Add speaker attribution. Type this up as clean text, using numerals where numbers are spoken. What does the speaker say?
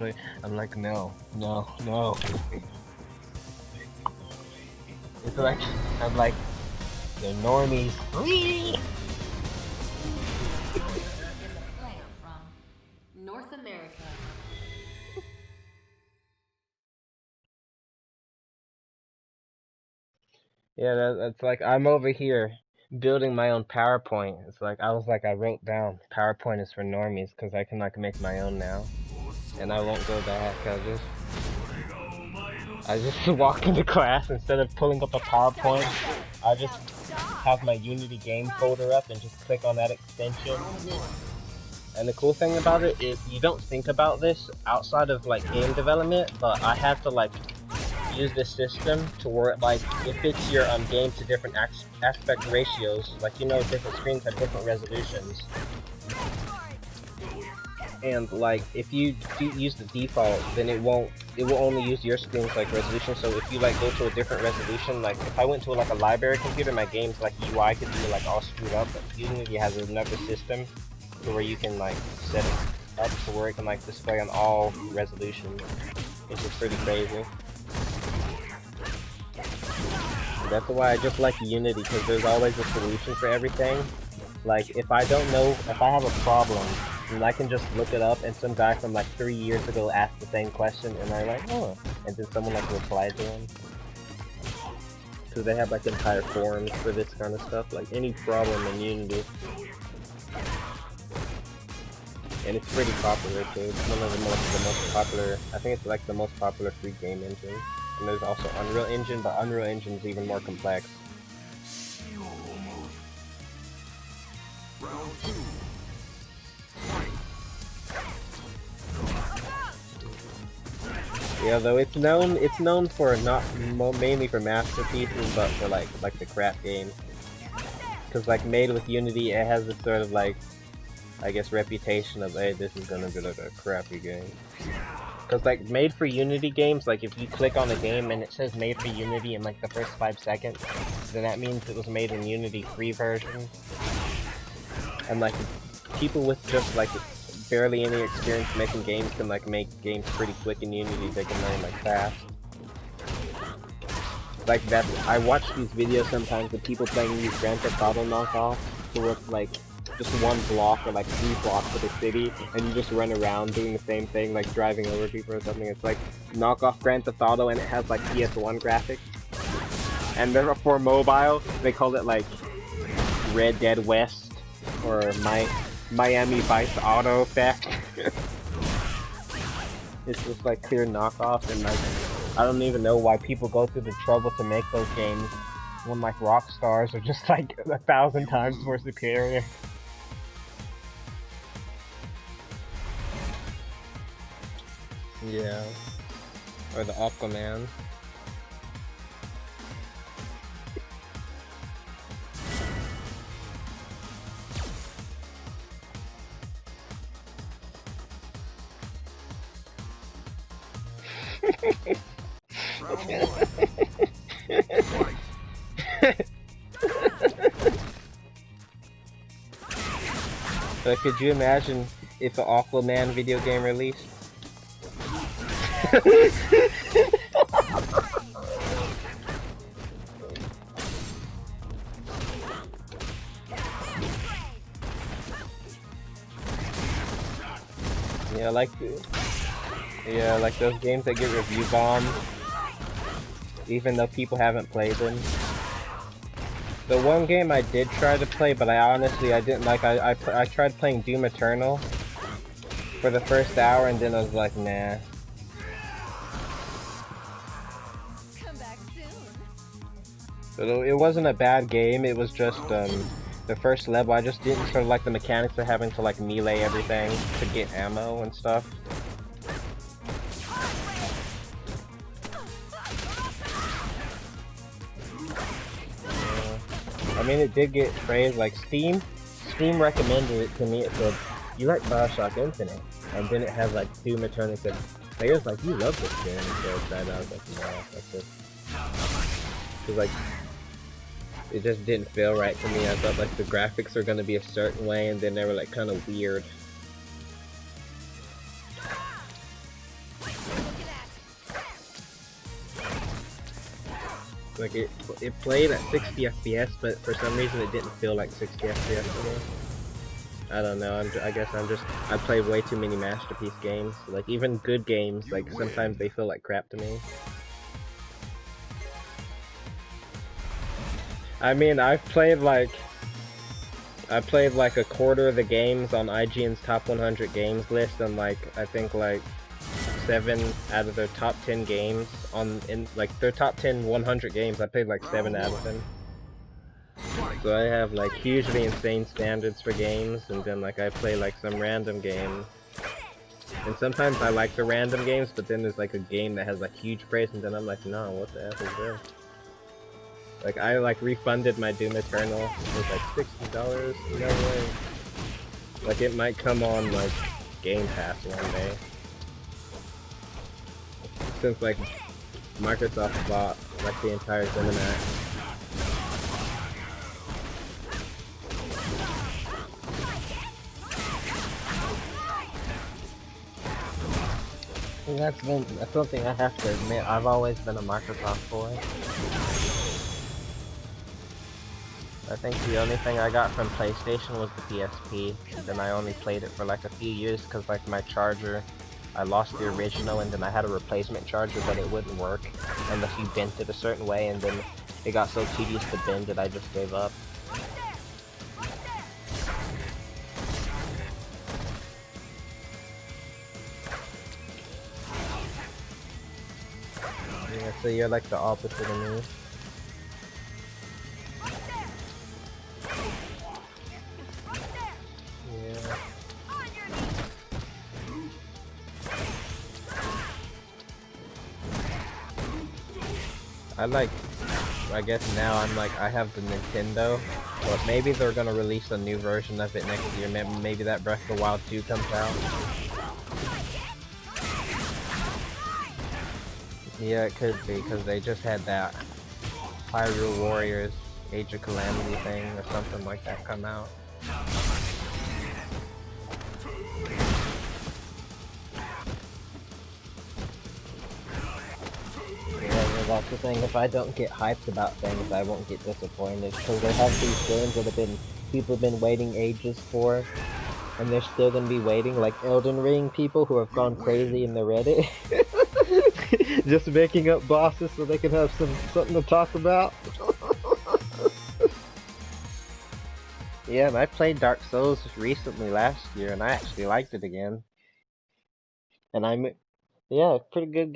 Speaker 1: I'm like, no, no, no. It's like, I'm like, the normies.
Speaker 2: North America.
Speaker 1: Yeah, that's like, I'm over here building my own PowerPoint. It's like, I wrote down PowerPoint is for normies because I can like make my own now. And I won't go back. I just walk into class instead of pulling up a PowerPoint. I just have my Unity game folder up and just click on that extension. And the cool thing about it is you don't think about this outside of like game development, but I have to like use this system to where like it fits your game to different aspect ratios. Like, you know, different screens have different resolutions. And like if you use the default, then it will only use your screen's like resolution. So if you like go to a different resolution, like if I went to like a library computer, my game's like UI could be like all screwed up, but Unity has another system to where you can like set it up to where it can like display on all resolutions, which is pretty crazy. That's why I just like Unity, because there's always a solution for everything. Like if I don't know, if I have a problem, and I can just look it up, and some guy from like 3 years ago asked the same question, and I'm like, oh, and then someone like replied to him. Because they have like entire forums for this kind of stuff, like any problem in Unity. And it's pretty popular too. It's one of the most popular, I think it's like the most popular free game engine. And there's also Unreal Engine, but Unreal Engine is even more complex. Yeah, though it's known for not mainly for masterpieces, but for like the crap games. Cause like made with Unity, it has this sort of like, I guess, reputation of, hey, this is gonna be like a crappy game. Cause like made for Unity games, like if you click on a game and it says made for Unity in like the first 5 seconds, then that means it was made in Unity free version. And like people with just like barely any experience making games can like make games pretty quick in Unity. They can learn like fast. Like that, I watch these videos sometimes of people playing these Grand Theft Auto knockoffs, so it's like just one block or like 3 blocks of the city, and you just run around doing the same thing, like driving over people or something. It's like knockoff Grand Theft Auto, and it has like PS1 graphics. And then for mobile, they call it like Red Dead West or Miami Vice Auto Theft. It's just like clear knockoff, and like I don't even know why people go through the trouble to make those games when like Rockstars are just like 1,000 times more superior. Yeah. Or the Aquaman. But could you imagine if an Aquaman video game released? Yeah, like those games that get review bombed, even though people haven't played them. The one game I did try to play, but I didn't like. I tried playing Doom Eternal for the first hour, and then I was like, nah. So it wasn't a bad game. It was just the first level. I just didn't sort of like the mechanics of having to like melee everything to get ammo and stuff. I mean, it did get praised. Like Steam recommended it to me. It said, "You like BioShock Infinite," and then it has like Doom Eternal. It said, "Players like you love this game." So excited. I was like, "No, that's it." Cause like, it just didn't feel right to me. I thought like the graphics were gonna be a certain way, and then they were like kind of weird. Like it played at 60 FPS, but for some reason it didn't feel like 60 FPS to me. I don't know. I guess I play way too many masterpiece games. Like even good games, like sometimes they feel like crap to me. I mean, I played like a quarter of the games on IGN's top 100 games list, and like I think like 7 out of their top 10 games in their top 10 100 games, I played like 7 out of them. So I have like hugely insane standards for games, and then like I play like some random game. And sometimes I like the random games, but then there's like a game that has like huge praise, and then I'm like, no, what the F is this? Like I like refunded my Doom Eternal. It was like $60. No way. Like it might come on like Game Pass one day. Since like Microsoft bought like the entire ZeniMax. That's something I have to admit. I've always been a Microsoft boy. I think the only thing I got from PlayStation was the PSP. And then I only played it for like a few years because like my charger, I lost the original and then I had a replacement charger, but it wouldn't work unless you bent it a certain way, and then it got so tedious to bend that I just gave up. Yeah, so you're like the opposite of me. Yeah. I guess now I have the Nintendo, but maybe they're gonna release a new version of it next year. Maybe that Breath of the Wild 2 comes out. Yeah, it could be, because they just had that Hyrule Warriors Age of Calamity thing or something like that come out. Yeah, that's the thing. If I don't get hyped about things, I won't get disappointed, because they have these games that people have been waiting ages for, and they're still gonna be waiting, like Elden Ring people who have gone crazy in the Reddit. Just making up bosses so they can have something to talk about. Yeah, and I played Dark Souls recently last year, and I actually liked it again. And yeah, pretty good game.